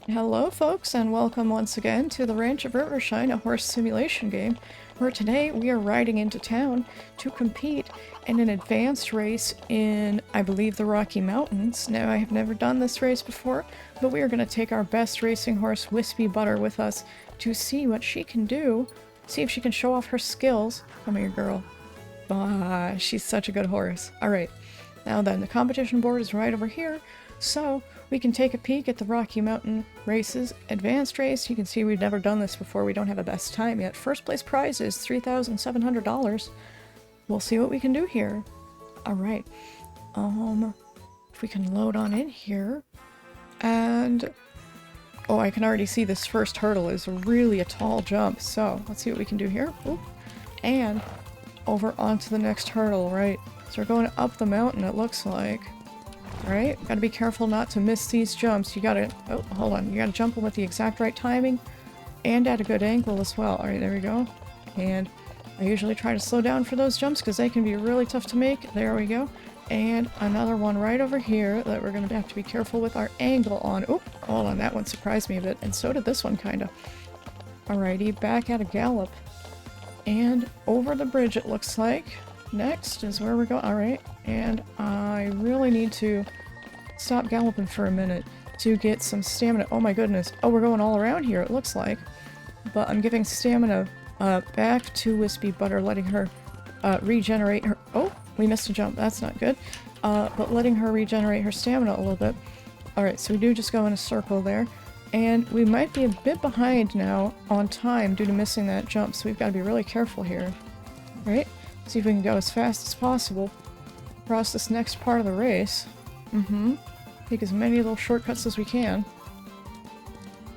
Hello folks, and welcome once again to the Ranch of Rivershine, a horse simulation game, where today we are riding into town to compete in an advanced race in, I believe, the Rocky Mountains. Now, I have never done this race before, but we are going to take our best racing horse, Wispy Butter, with us to see what she can do, see if she can show off her skills. Come here, girl. Ah, she's such a good horse. Alright, now then, the competition board is right over here, so we can take a peek at the Rocky Mountain races. Advanced race, you can see we've never done this before, we don't have a best time yet. First place prize is $3,700. We'll see what we can do here. Alright, if we can load on in here, and oh, I can already see this first hurdle is really a tall jump, so let's see what we can do here. Oop. And over onto the next hurdle, right? So we're going up the mountain, it looks like. Right? Gotta be careful not to miss these jumps. You gotta... oh, hold on. You gotta jump them with the exact right timing and at a good angle as well. Alright, there we go. And I usually try to slow down for those jumps because they can be really tough to make. There we go. And another one right over here that we're gonna have to be careful with our angle on. Oh, hold on. That one surprised me a bit. And so did this one, kinda. Alrighty, back at a gallop. And over the bridge, it looks like. Next is where we're going. Alright, and I really need to stop galloping for a minute to get some stamina. Oh my goodness. Oh, we're going all around here, it looks like. But I'm giving stamina back to Wispy Butter, letting her regenerate her... oh, we missed a jump. That's not good. But letting her regenerate her stamina a little bit. Alright, so we do just go in a circle there. And we might be a bit behind now on time due to missing that jump, so we've got to be really careful here. Right? See if we can go as fast as possible across this next part of the race. Take as many little shortcuts as we can.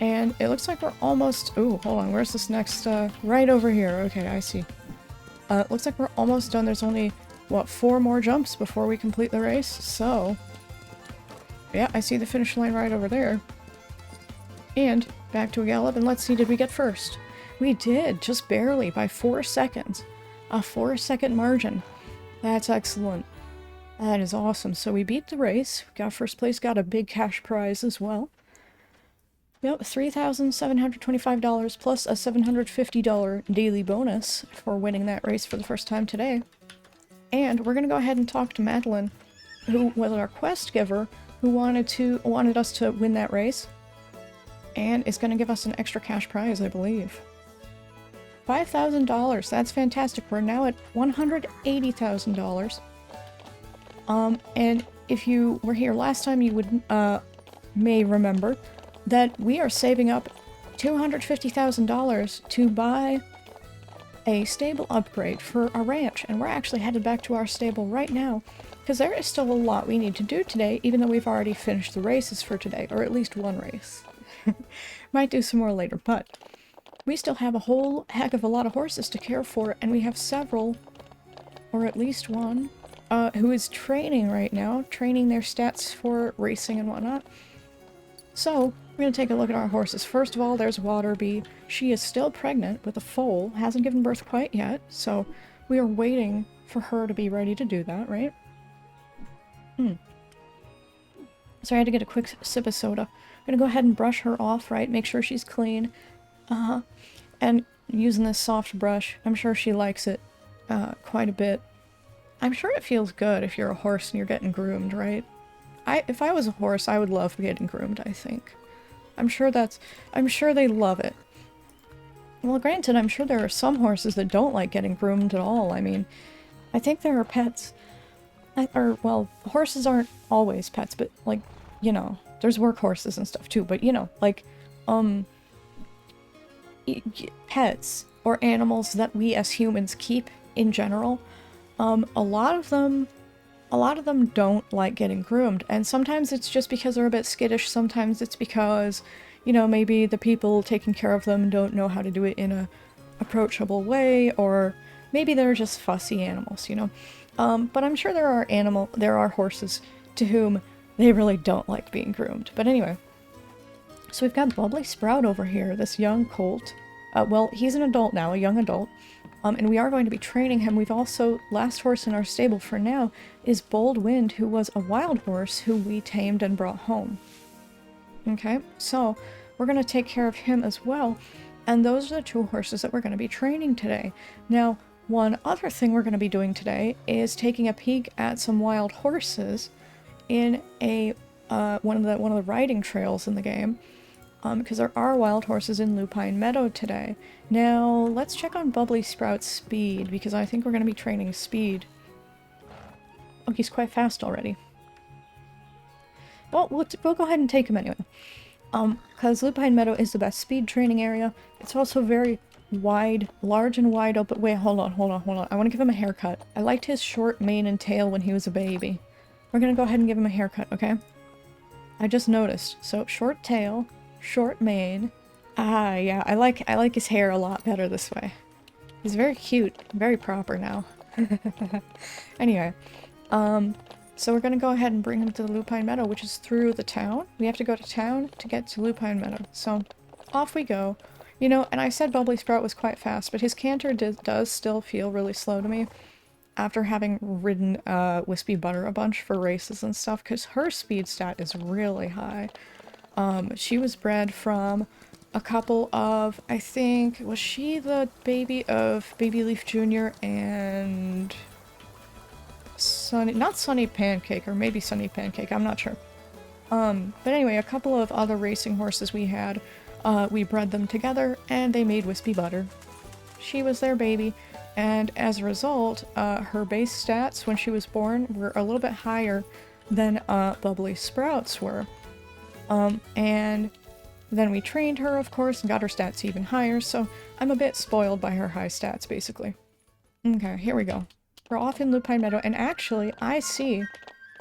And it looks like we're almost... ooh, hold on, where's this next... right over here. Okay, I see. It looks like we're almost done. There's only, what, 4 more jumps before we complete the race, so... yeah, I see the finish line right over there. And back to a gallop, and let's see, did we get first? We did, just barely, by 4 seconds. A 4-second margin. That's excellent. That is awesome. So we beat the race, got first place, got a big cash prize as well. Yep, $3,725 plus a $750 daily bonus for winning that race for the first time today. And we're gonna go ahead and talk to Madeline, who was our quest giver, who wanted us to win that race, and is gonna give us an extra cash prize, I believe. $5,000. That's fantastic. We're now at $180,000. And if you were here last time, you would may remember that we are saving up $250,000 to buy a stable upgrade for our ranch, and we're actually headed back to our stable right now because there is still a lot we need to do today, even though we've already finished the races for today, or at least one race. Might do some more later, but we still have a whole heck of a lot of horses to care for, and we have several, or at least one, who is training right now, training their stats for racing and whatnot. So, we're going to take a look at our horses. First of all, there's Waterby. She is still pregnant with a foal, hasn't given birth quite yet, so we are waiting for her to be ready to do that, right? So I had to get a quick sip of soda. I'm going to go ahead and brush her off, right? Make sure she's clean. And using this soft brush, I'm sure she likes it quite a bit. I'm sure it feels good if you're a horse and you're getting groomed, right? If I was a horse, I would love getting groomed, I think. I'm sure they love it. Well, granted, I'm sure there are some horses that don't like getting groomed at all. I mean, I think there are pets, well, horses aren't always pets, but, like, you know, there's work horses and stuff too, but, you know, like, pets or animals that we as humans keep in general, a lot of them don't like getting groomed, and sometimes it's just because they're a bit skittish, sometimes it's because, you know, maybe the people taking care of them don't know how to do it in a approachable way, or maybe they're just fussy animals, you know. But I'm sure there are horses to whom they really don't like being groomed. But anyway, so we've got Bubbly Sprout over here, this young colt. Well, he's an adult now, a young adult. And we are going to be training him. We've also, last horse in our stable for now is Bold Wind, who was a wild horse who we tamed and brought home. Okay, so we're going to take care of him as well. And those are the 2 horses that we're going to be training today. Now, one other thing we're going to be doing today is taking a peek at some wild horses in a one of the riding trails in the game. Because there are wild horses in Lupine Meadow today. Now, let's check on Bubbly Sprout's speed, because I think we're going to be training speed. Oh, he's quite fast already. Well, we'll go ahead and take him anyway. Because Lupine Meadow is the best speed training area. It's also very wide, large and wide open. Wait, hold on. I want to give him a haircut. I liked his short mane and tail when he was a baby. We're going to go ahead and give him a haircut, okay? I just noticed. So, short tail, short mane. Ah, yeah, I like his hair a lot better this way. He's very cute, very proper now. Anyway, so we're gonna go ahead and bring him to the Lupine Meadow, which is through the town. We have to go to town to get to Lupine Meadow. So, off we go. You know, and I said Bubbly Sprout was quite fast, but his canter does still feel really slow to me after having ridden Wispy Butter a bunch for races and stuff, because her speed stat is really high. She was bred from a couple of, I think, was she the baby of Baby Leaf Jr. and Sunny, not Sunny Pancake, or maybe Sunny Pancake, I'm not sure. But anyway, a couple of other racing horses we had, we bred them together, and they made Wispy Butter. She was their baby, and as a result, her base stats when she was born were a little bit higher than Bubbly Sprout's were. And then we trained her, of course, and got her stats even higher, so I'm a bit spoiled by her high stats, basically. Okay, here we go. We're off in Lupine Meadow, and actually, I see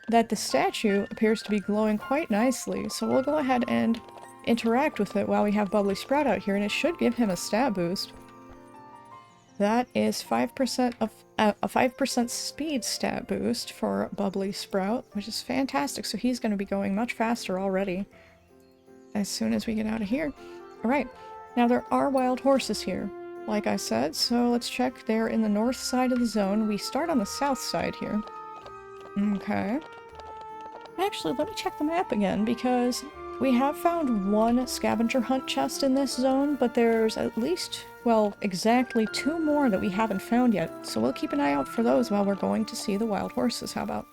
that the statue appears to be glowing quite nicely, so we'll go ahead and interact with it while we have Bubbly Sprout out here, and it should give him a stat boost. That is 5% of a 5% speed stat boost for Bubbly Sprout, which is fantastic, so he's going to be going much faster already as soon as we get out of here. Alright, now there are wild horses here, like I said, so let's check. They're in the north side of the zone. We start on the south side here. Okay. Actually, let me check the map again, because we have found one scavenger hunt chest in this zone, but there's at least, well, exactly 2 more that we haven't found yet, so we'll keep an eye out for those while we're going to see the wild horses, how about?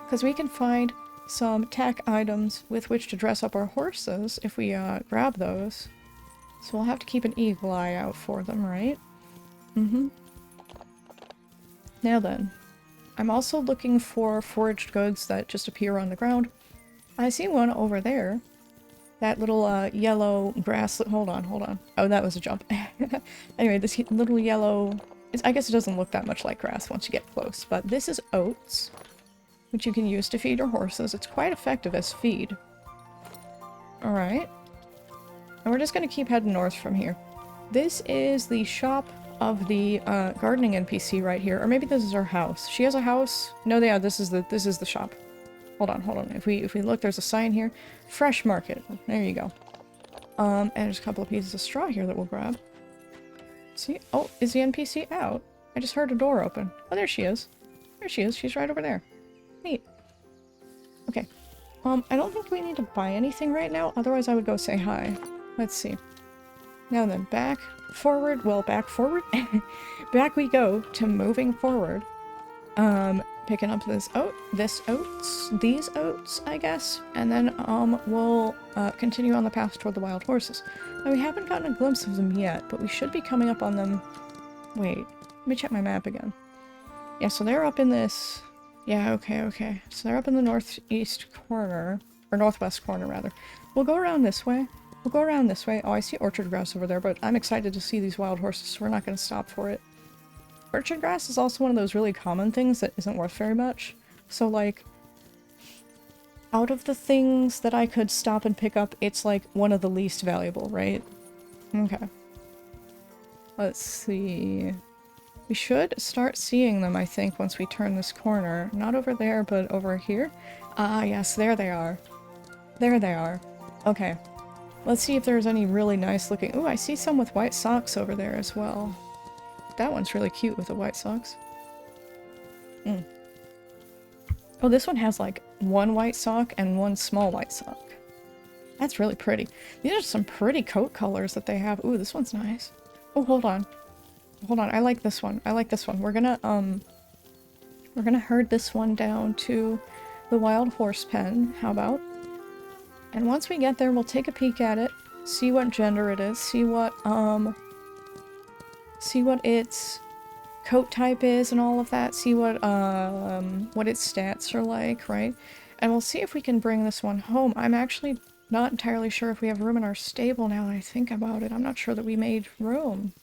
Because we can find some tack items with which to dress up our horses if we grab those. So we'll have to keep an eagle eye out for them, right? Mm-hmm. Now then, I'm also looking for foraged goods that just appear on the ground. I see one over there. That little yellow grass... Hold on. Oh, that was a jump. Anyway, this little yellow... I guess it doesn't look that much like grass once you get close, but this is oats, which you can use to feed your horses. It's quite effective as feed. Alright. And we're just going to keep heading north from here. This is the shop of the gardening NPC right here. Or maybe this is her house. She has a house? No, yeah, this is the shop. Hold on. If we look, there's a sign here. Fresh market. There you go. And there's a couple of pieces of straw here that we'll grab. See? Oh, is the NPC out? I just heard a door open. Oh, there she is. There she is. She's right over there. Neat. Okay. I don't think we need to buy anything right now, otherwise I would go say hi. Let's see. Now then, back forward. Well, back forward? Back we go to moving forward. Picking up these oats, I guess. And then, we'll, continue on the path toward the wild horses. Now, we haven't gotten a glimpse of them yet, but we should be coming up on them... Wait, let me check my map again. Yeah, so they're up in this... Yeah, okay. So they're up in the northeast corner, or northwest corner, rather. We'll go around this way. Oh, I see orchard grass over there, but I'm excited to see these wild horses, so we're not going to stop for it. Orchard grass is also one of those really common things that isn't worth very much. So, like, out of the things that I could stop and pick up, it's, like, one of the least valuable, right? Okay. Let's see... We should start seeing them, I think, once we turn this corner. Not over there, but over here. Ah, yes, there they are. There they are. Okay. Let's see if there's any really nice looking... Ooh, I see some with white socks over there as well. That one's really cute with the white socks. Oh, this one has, like, 1 white sock and 1 small white sock. That's really pretty. These are some pretty coat colors that they have. Ooh, this one's nice. Oh, hold on. Hold on. I like this one. I like this one. We're gonna herd this one down to the wild horse pen. How about? And once we get there, we'll take a peek at it, see what gender it is, see what its coat type is and all of that, see what its stats are like, right? And we'll see if we can bring this one home. I'm actually not entirely sure if we have room in our stable now that I think about it. I'm not sure that we made room.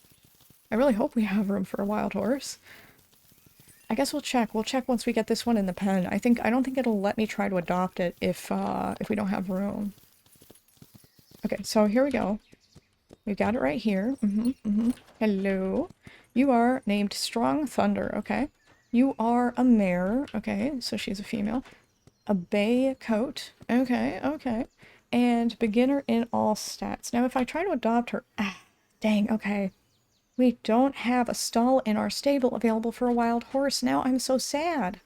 I really hope we have room for a wild horse. I guess we'll check. We'll check once we get this one in the pen. I don't think it'll let me try to adopt it if we don't have room. Okay, so here we go. We got it right here. Hello. You are named Strong Thunder, okay? You are a mare, okay? So she's a female. A bay coat, okay, okay. And beginner in all stats. Now if I try to adopt her, dang, okay. We don't have a stall in our stable available for a wild horse. Now I'm so sad.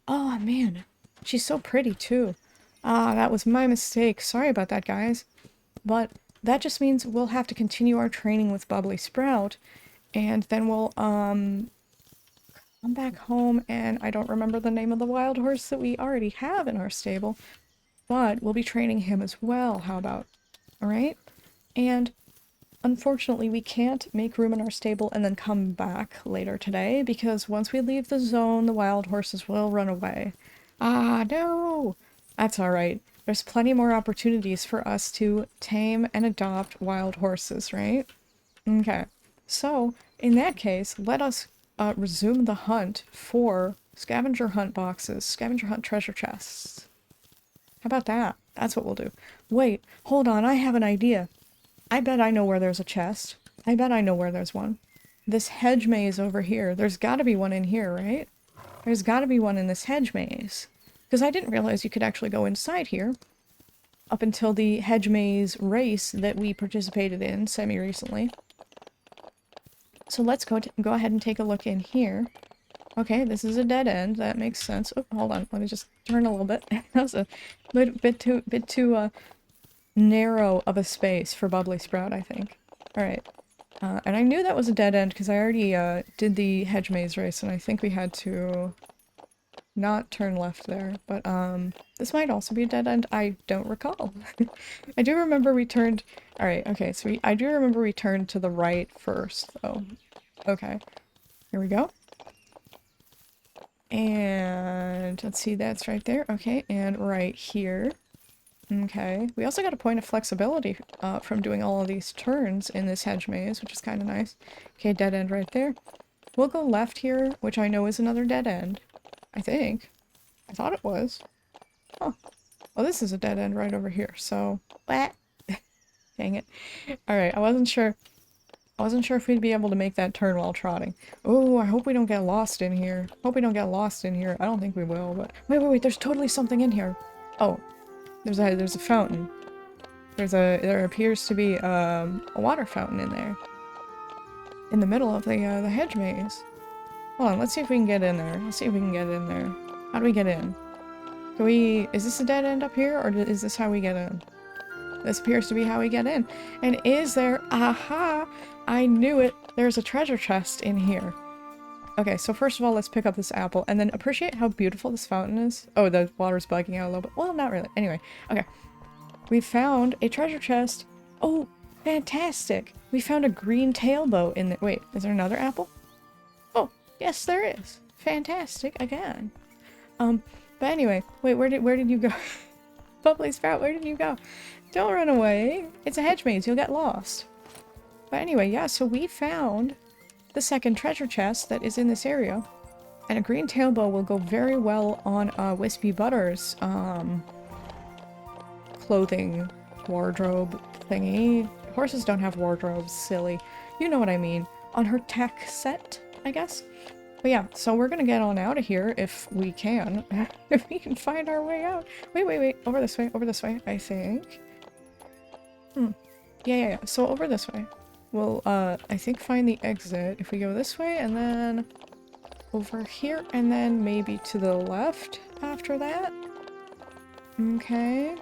Oh, man. She's so pretty, too. Ah, that was my mistake. Sorry about that, guys. But that just means we'll have to continue our training with Bubbly Sprout. And then we'll, come back home, and I don't remember the name of the wild horse that we already have in our stable. But we'll be training him as well. How about? Alright? And unfortunately, we can't make room in our stable and then come back later today, because once we leave the zone, the wild horses will run away. Ah, no! That's alright. There's plenty more opportunities for us to tame and adopt wild horses, right? Okay. So, in that case, let us resume the hunt for scavenger hunt boxes, scavenger hunt treasure chests. How about that? That's what we'll do. Wait, hold on, I have an idea. I bet I know where there's a chest. I bet I know where there's one. This hedge maze over here. There's gotta be one in here, right? There's gotta be one in this hedge maze. Because I didn't realize you could actually go inside here. Up until the hedge maze race that we participated in semi-recently. So let's go ahead and take a look in here. Okay, this is a dead end. That makes sense. Oh, hold on. Let me just turn a little bit. That was a bit too narrow of a space for Bubbly Sprout, I think. Alright. And I knew that was a dead end because I already did the hedge maze race, and I think we had to not turn left there. But this might also be a dead end. I don't recall. I do remember we turned... Alright, okay, so I do remember we turned to the right first, though. Okay. Here we go. And let's see, that's right there. Okay, and right here. Okay. We also got a point of flexibility from doing all of these turns in this hedge maze, which is kind of nice. Okay, dead end right there. We'll go left here, which I know is another dead end. I think. I thought it was. Huh. Well, this is a dead end right over here, so... Dang it. Alright, I wasn't sure if we'd be able to make that turn while trotting. Oh, I hope we don't get lost in here. Hope we don't get lost in here. I don't think we will, but... Wait, there's totally something in here. Oh. There's a fountain. There appears to be a water fountain in there. In the middle of the hedge maze. Hold on, let's see if we can get in there. Let's see if we can get in there. How do we get in? Is this a dead end up here, or is this how we get in? This appears to be how we get in. And is there, aha! I knew it! There's a treasure chest in here. Okay, so first of all, let's pick up this apple, and then appreciate how beautiful this fountain is. Oh, the water's bugging out a little bit. Well, not really. Anyway, okay. We found a treasure chest. Oh, fantastic! We found a green tailboat in there. Wait, is there another apple? Oh, yes, there is. Fantastic, again. But anyway, wait, where did you go? Bubbly Sprout, where did you go? Don't run away. It's a hedge maze, you'll get lost. But anyway, yeah, so we found the second treasure chest that is in this area. And a green tailbow will go very well on Wispy Butter's clothing wardrobe thingy. Horses don't have wardrobes, silly. You know what I mean. On her tech set, I guess? But yeah, so we're gonna get on out of here if we can. If we can find our way out. Wait. Over this way, I think. Yeah. So over this way. We'll, I think find the exit if we go this way, and then over here, and then maybe to the left after that. Okay.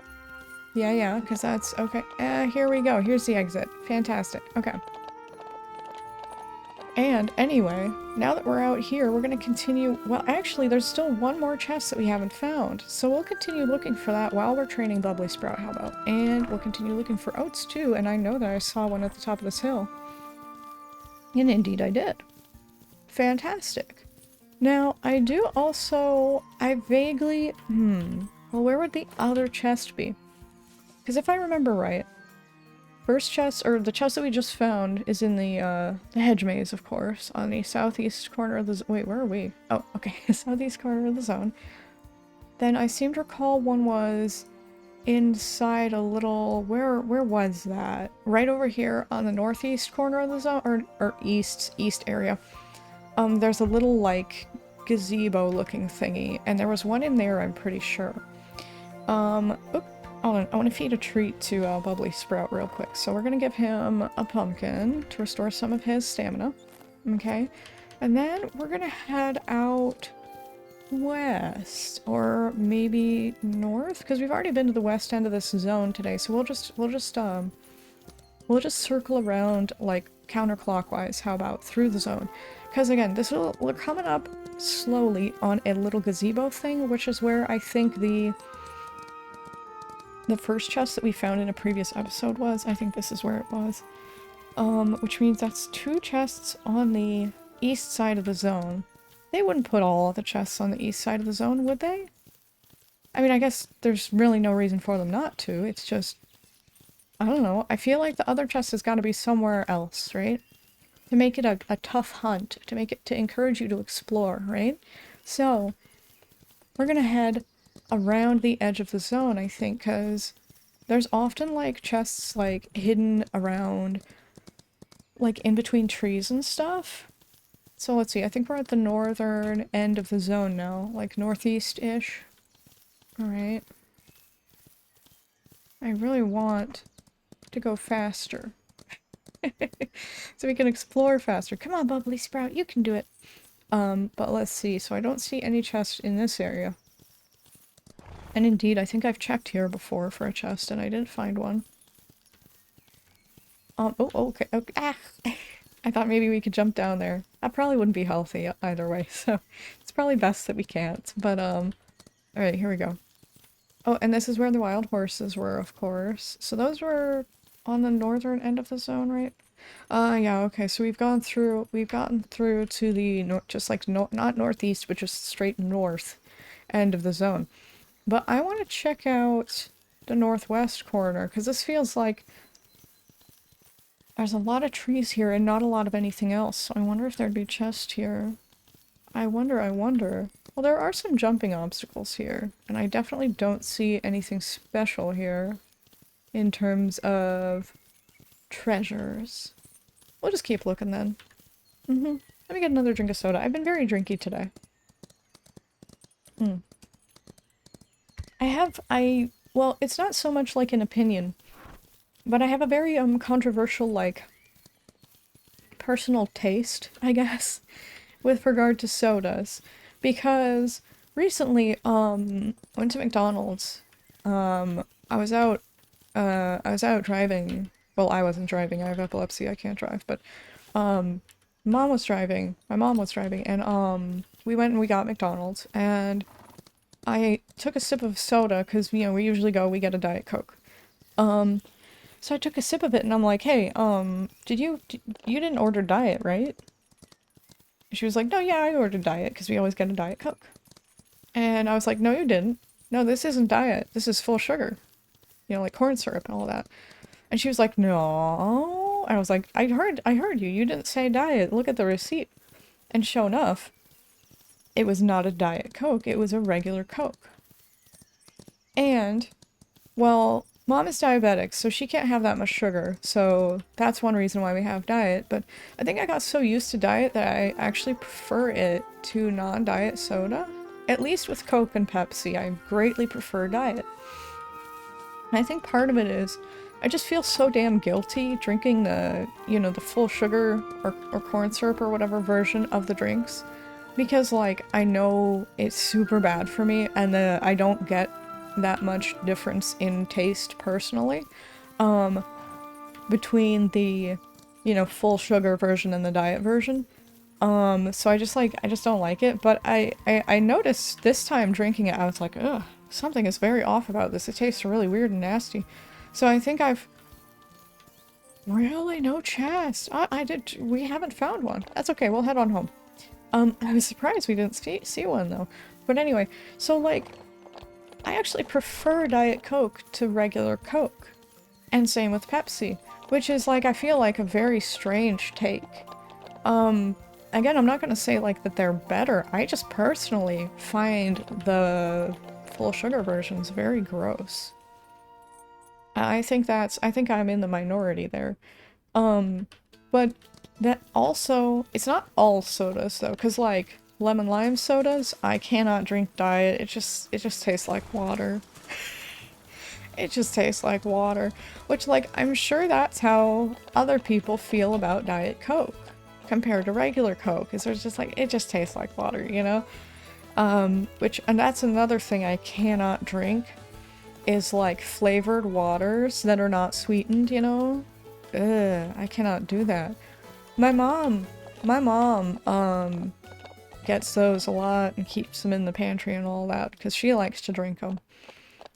Yeah, because that's... Okay, here we go. Here's the exit. Fantastic. Okay. And anyway, now that we're out here, we're going to continue... Well, actually, there's still one more chest that we haven't found. So we'll continue looking for that while we're training Bubbly Sprout, how about? And we'll continue looking for oats, too. And I know that I saw one at the top of this hill. And indeed I did. Fantastic. Now, I do also... I vaguely... Well, where would the other chest be? Because if I remember right, first chest, or the chest that we just found, is in the hedge maze, of course, on the southeast corner of the... Wait, where are we? Oh, okay, southeast corner of the zone. Then I seem to recall one was inside a little... Where was that? Right over here on the northeast corner of the zone, or east area. There's a little, like, gazebo-looking thingy, and there was one in there, I'm pretty sure. Oop. Hold on, I want to feed a treat to Bubbly Sprout real quick. So we're going to give him a pumpkin to restore some of his stamina. Okay. And then we're going to head out west, or maybe north, because we've already been to the west end of this zone today. So we'll just circle around, like, counterclockwise, how about, through the zone. Because again, we're coming up slowly on a little gazebo thing, which is where I think the first chest that we found in a previous episode was. I think this is where it was. Which means that's 2 chests on the east side of the zone. They wouldn't put all the chests on the east side of the zone, would they? I mean, I guess there's really no reason for them not to. It's just... I don't know. I feel like the other chest has got to be somewhere else, right? To make it a tough hunt. To encourage you to explore, right? So, we're gonna head around the edge of the zone, I think, because there's often, like, chests, like, hidden around, like, in between trees and stuff. So let's see, I think we're at the northern end of the zone now, like, northeast-ish. Alright. I really want to go faster. So we can explore faster. Come on, Bubbly Sprout, you can do it! But let's see, so I don't see any chests in this area. And indeed, I think I've checked here before for a chest, and I didn't find one. Oh, okay. Ah! I thought maybe we could jump down there. That probably wouldn't be healthy either way, so it's probably best that we can't. But, alright, here we go. Oh, and this is where the wild horses were, of course. So those were on the northern end of the zone, right? Yeah, okay, so we've gotten through to the, not northeast, but just straight north end of the zone. But I want to check out the northwest corner, because this feels like there's a lot of trees here and not a lot of anything else. So I wonder if there'd be a chest here. I wonder. Well, there are some jumping obstacles here, and I definitely don't see anything special here in terms of treasures. We'll just keep looking then. Let me get another drink of soda. I've been very drinky today. Well, it's not so much like an opinion, but I have a very, controversial, like, personal taste, I guess, with regard to sodas, because recently, went to McDonald's. I was out driving. Well, I wasn't driving, I have epilepsy, I can't drive, but, my mom was driving, and, we went and we got McDonald's, and I took a sip of soda, because, you know, we usually we get a Diet Coke. So I took a sip of it, and I'm like, hey, you didn't order Diet, right? She was like, no, yeah, I ordered Diet, because we always get a Diet Coke. And I was like, no, you didn't. No, this isn't Diet. This is full sugar. You know, like corn syrup and all that. And she was like, no. I was like, I heard you. You didn't say Diet. Look at the receipt. And sure enough, it was not a Diet Coke. It was a regular Coke. And, well, Mom is diabetic, so she can't have that much sugar, so that's one reason why we have Diet, but I think I got so used to Diet that I actually prefer it to non-Diet soda. At least with Coke and Pepsi, I greatly prefer Diet. And I think part of it is, I just feel so damn guilty drinking the, you know, the full sugar or corn syrup or whatever version of the drinks, because, like, I know it's super bad for me, and I don't get that much difference in taste personally, between the, you know, full sugar version and the diet version. So I just don't like it, but I noticed this time drinking it, I was like, ugh, something is very off about this. It tastes really weird and nasty. So I think I've... Really? No chest? We haven't found one. That's okay, we'll head on home. I was surprised we didn't see one though. But anyway, so like, I actually prefer Diet Coke to regular Coke. And same with Pepsi, which is like, I feel like a very strange take. Again, I'm not gonna say like that they're better. I just personally find the full sugar versions very gross. I think I'm in the minority there. But that also, it's not all sodas though, because like lemon lime sodas, I cannot drink diet. It just tastes like water. It just tastes like water, which like I'm sure that's how other people feel about Diet Coke compared to regular Coke, is there's just like, it just tastes like water, you know? And that's another thing I cannot drink, is like flavored waters that are not sweetened, you know? Ugh, I cannot do that. My mom, gets those a lot and keeps them in the pantry and all that, because she likes to drink them.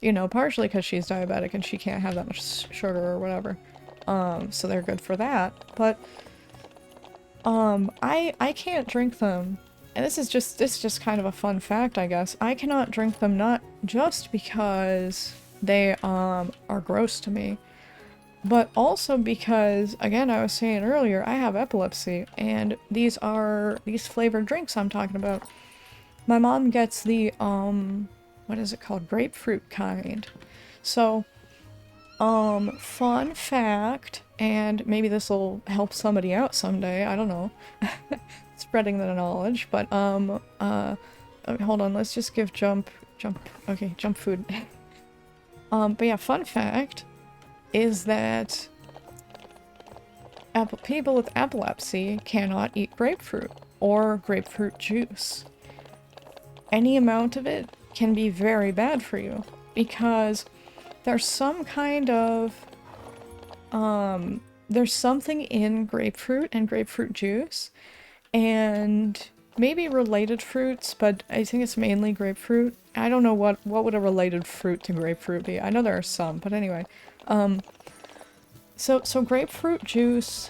You know, partially because she's diabetic and she can't have that much sugar or whatever. So they're good for that, but I can't drink them. And this is just kind of a fun fact, I guess. I cannot drink them not just because they are gross to me, but also because, again, I was saying earlier, I have epilepsy, and these flavored drinks I'm talking about. My mom gets the what is it called? Grapefruit kind. So, fun fact, and maybe this will help somebody out someday, I don't know. Spreading the knowledge, but, hold on, let's just give Jump food. But yeah, fun fact is that people with epilepsy cannot eat grapefruit or grapefruit juice. Any amount of it can be very bad for you, because there's some kind of, there's something in grapefruit and grapefruit juice, and maybe related fruits, but I think it's mainly grapefruit. I don't know what would a related fruit to grapefruit be. I know there are some, but anyway. So grapefruit juice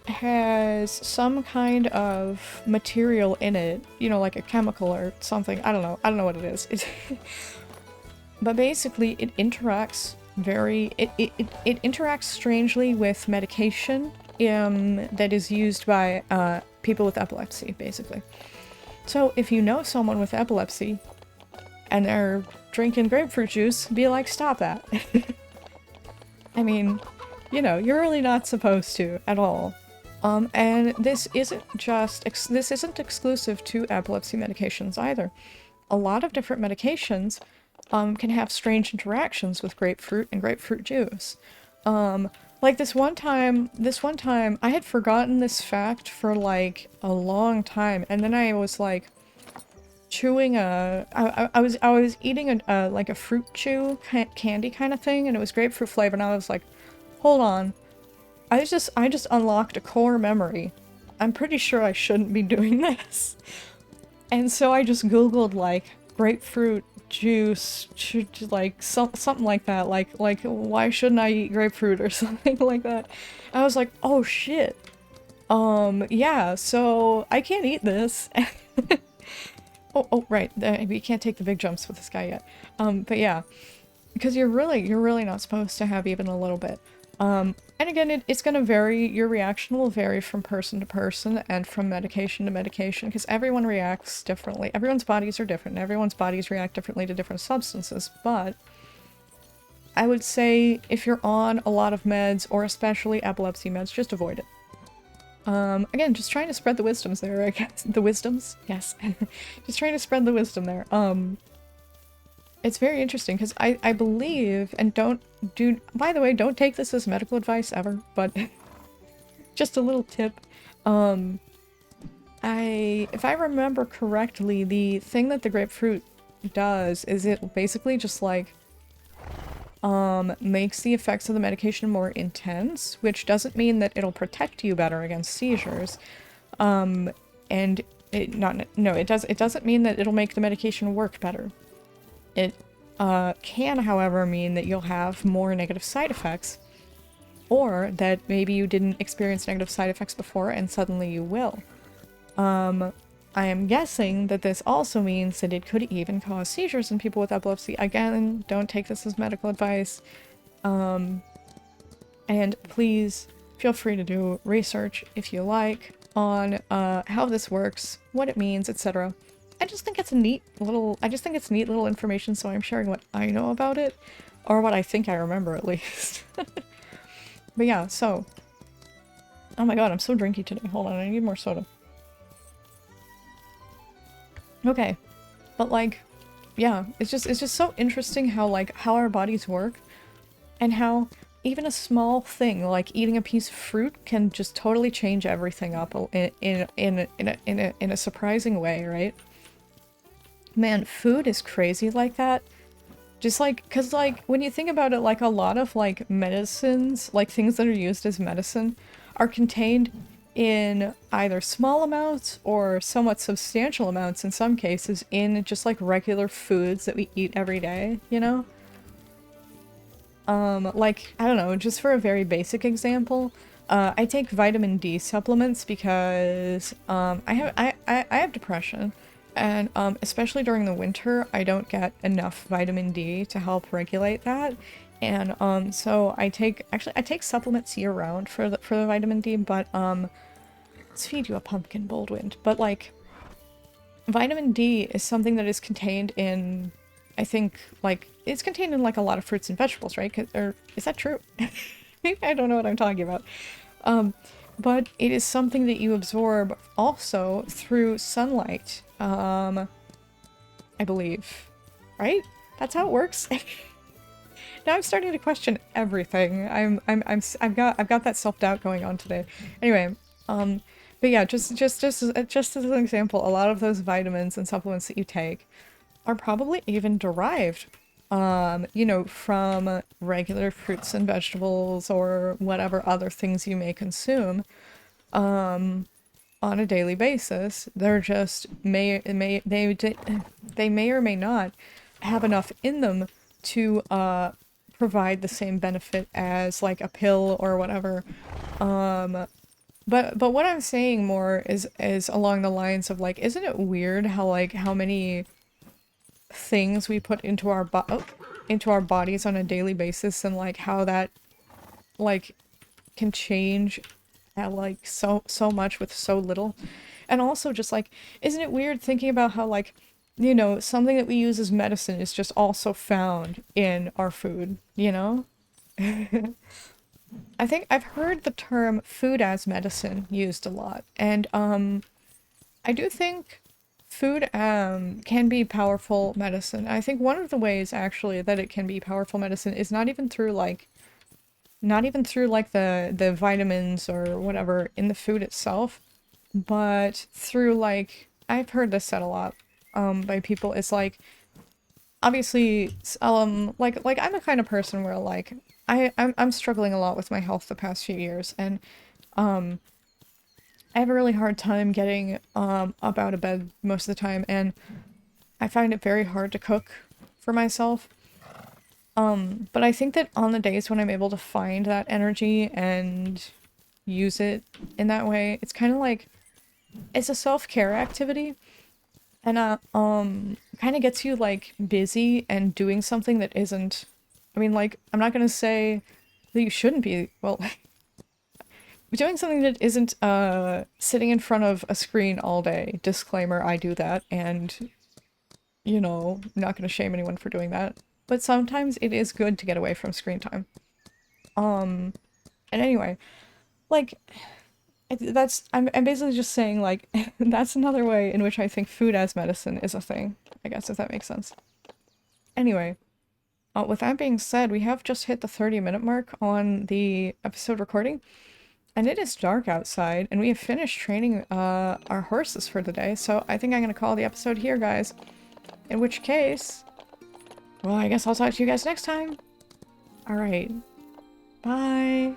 has some kind of material in it, you know, like a chemical or something. I don't know what it is. But basically it interacts it interacts strangely with medication that is used by people with epilepsy, basically. So if you know someone with epilepsy and they're drinking grapefruit juice, be like, stop that. I mean, you know, you're really not supposed to at all. And this isn't exclusive to epilepsy medications either. A lot of different medications can have strange interactions with grapefruit and grapefruit juice. Like this one time, I had forgotten this fact for like a long time, and then I was like chewing I was eating like a fruit chew candy kind of thing, and it was grapefruit flavor, and I was like, hold on, I just unlocked a core memory. I'm pretty sure I shouldn't be doing this. And so I just googled like grapefruit juice, like something like that, like why shouldn't I eat grapefruit or something like that. I was like, oh shit, yeah, so I can't eat this. oh right, we can't take the big jumps with this guy yet. But yeah, because you're really not supposed to have even a little bit. And again, it's gonna vary, your reaction will vary from person to person and from medication to medication, because everyone reacts differently. Everyone's bodies are different, and everyone's bodies react differently to different substances, but I would say if you're on a lot of meds, or especially epilepsy meds, just avoid it. Again, just trying to spread the wisdoms there, I guess. The wisdoms? Yes. Just trying to spread the wisdom there. It's very interesting, because I believe, and by the way, don't take this as medical advice ever, but just a little tip. If I remember correctly, the thing that the grapefruit does is it basically just like makes the effects of the medication more intense, which doesn't mean that it'll protect you better against seizures. And it doesn't mean that it'll make the medication work better. It can, however, mean that you'll have more negative side effects, or that maybe you didn't experience negative side effects before and suddenly you will. I am guessing that this also means that it could even cause seizures in people with epilepsy. Again, don't take this as medical advice. And please feel free to do research if you like on how this works, what it means, etc. I just think it's neat little information, so I'm sharing what I know about it, or what I think I remember at least. But yeah, so, oh my god, I'm so drinky today. Hold on, I need more soda. Okay, but like, yeah, it's just so interesting how our bodies work, and how even a small thing like eating a piece of fruit can just totally change everything up in a surprising way, right? Man, food is crazy like that. Just like, cause like when you think about it, like a lot of like medicines, like things that are used as medicine, are contained in either small amounts or somewhat substantial amounts in some cases in just like regular foods that we eat every day, you know? Like, I don't know, just for a very basic example, I take vitamin D supplements because, I have depression, and, especially during the winter, I don't get enough vitamin D to help regulate that, and, so I take supplements year-round for the vitamin D, but, let's feed you a pumpkin, Boldwind, but, like, vitamin D is something that is contained in, I think, like, it's contained in, like, a lot of fruits and vegetables, right? Or, is that true? Maybe I don't know what I'm talking about. But it is something that you absorb also through sunlight, I believe. Right? That's how it works. Now I'm starting to question everything. I've got that self-doubt going on today. Anyway, but yeah, just as an example, a lot of those vitamins and supplements that you take are probably even derived, you know, from regular fruits and vegetables or whatever other things you may consume, on a daily basis. They're just they may or may not have enough in them to provide the same benefit as like a pill or whatever. But what I'm saying more is along the lines of like, isn't it weird how many things we put into our bodies on a daily basis, and like how that like can change at like so much with so little. And also just like, isn't it weird thinking about how like, you know, something that we use as medicine is just also found in our food, you know? I think I've heard the term food as medicine used a lot, and I do think food can be powerful medicine. I think one of the ways actually that it can be powerful medicine is not even through like the vitamins or whatever in the food itself, but through like, I've heard this said a lot by people. It's like, obviously, like I'm the kind of person where like I'm struggling a lot with my health the past few years, and I have a really hard time getting up out of bed most of the time, and I find it very hard to cook for myself. But I think that on the days when I'm able to find that energy and use it in that way, it's kind of like, it's a self-care activity, and kind of gets you like busy and doing something that isn't, I mean, like, I'm not gonna say that you shouldn't be, well, doing something that isn't sitting in front of a screen all day. Disclaimer, I do that, and you know, I'm not gonna shame anyone for doing that. But sometimes it is good to get away from screen time. And anyway, like, I'm basically just saying, like, that's another way in which I think food as medicine is a thing, I guess, if that makes sense. Anyway, with that being said, we have just hit the 30-minute mark on the episode recording, and it is dark outside, and we have finished training our horses for the day, so I think I'm gonna call the episode here, guys. In which case, well, I guess I'll talk to you guys next time. Alright. Bye.